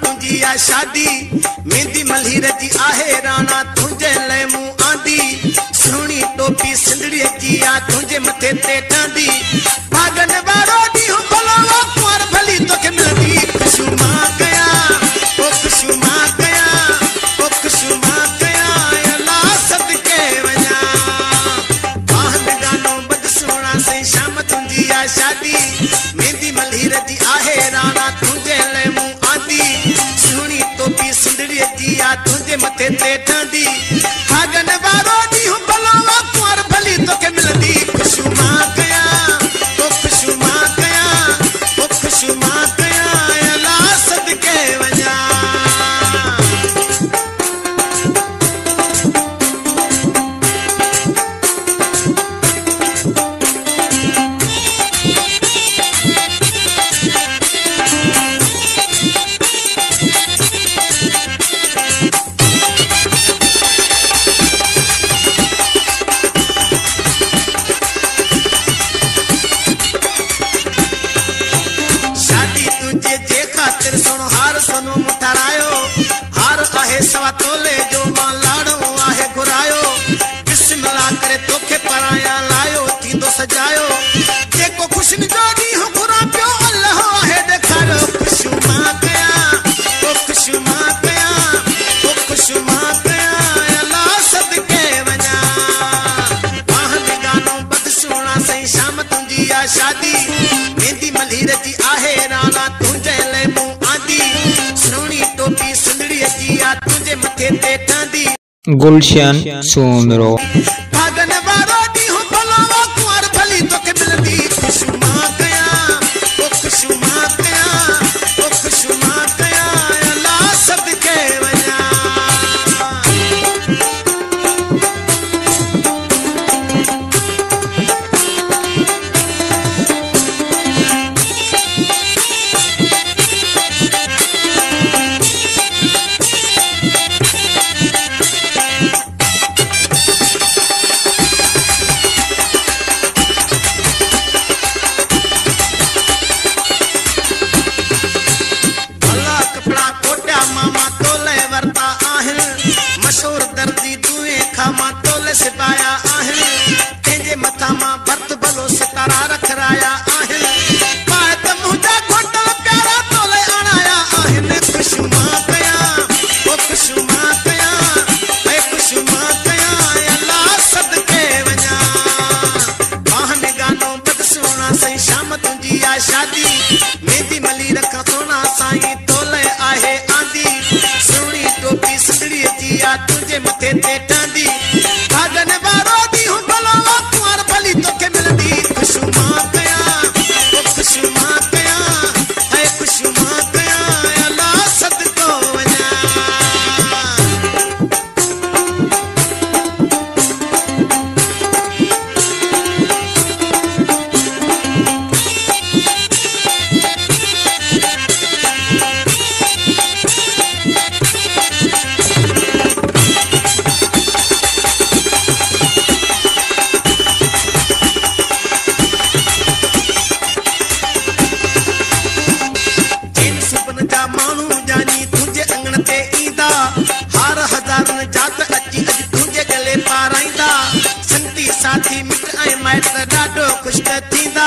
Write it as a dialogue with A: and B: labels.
A: तुझी आ शादी मेहंदी मल्हीर जी आहे राणा तुझे ले मुंह आंदी सुणी टोपी सिंदड़ी जी आ तुझे मथे ते टांदी भागन वारो दी हो भलो कुंवर भली तोखे मिलदी खुशू मां कया ओ खुशू मां कया ओ खुशू मां कया अल्लाह सदके वना बाहन गानो बद सोना से शाम तुझी आ शादी मेहंदी मल्हीर जी आहे राणा तुझे ले मुंह आंदी सुणी टोपी सिंदड़ी जी आ तुझे मथे ते टांदी भागन वारो दी हो भलो कुंवर भली तोखे मिलदी खुशू मां कया ओ खुशू मां कया ओ खुशू मां कया अल्लाह सदके वना सवा तोले जो मां लाड़ो आहे घुरायो बिस्मिल्लाह करे तोखे पराया लायो थींदो सजायो जेको खुशनी जो ॾींहुं घुरा पियो अल्लाह आहे ॾेखारियो खुशू मां कया ओ खुशू मां कया ओ खुशू मां कया अल्लाह सदके वञा बाहन गानो बद सोना सही शाम तुंहिंजी आ शादी मेहंदी मल्हीर जी आहे राणा तुंहिंजे ले मुंह आंदी सुणी टोपी सिंदड़ी जी आ तुझे मथे ते टांदी
B: गुलशन सोमरो
A: भागन वारो दी हो भलो कुंवर भली तोखे मिलदी खुशू मां कया ओ खुशू मां कया ओ खुशू मां कया अल्लाह सदके वना मशहूर दर्दी दुए खामा तोले सिपाया आहिन तेजे मथा मां भर्त भलो सितारा रखराया आहिन पात मुंजा घोटल प्यारा तोले आणाया आहिन खुशू मां कया ओ खुशू मां कया ऐ खुशू मां कया अल्लाह सदके वना बाहन गानो बद सोना सही शाम तुंहिंजी आ शादी मेहंदी मली रखा सोना साईं तोले आहे आंदी सुणी टोपी सिंदड़ी जी आ तुझे मथे ते टांदी भागन वारो दी हो भलो कुंवर भली तोखे मिलदी खुशू मां कया ओ खुशू मां कया ऐ खुशू मां कया अल्लाह सदको वना साथी मिट ऐं माइट ॾाढो ख़ुशि थींदा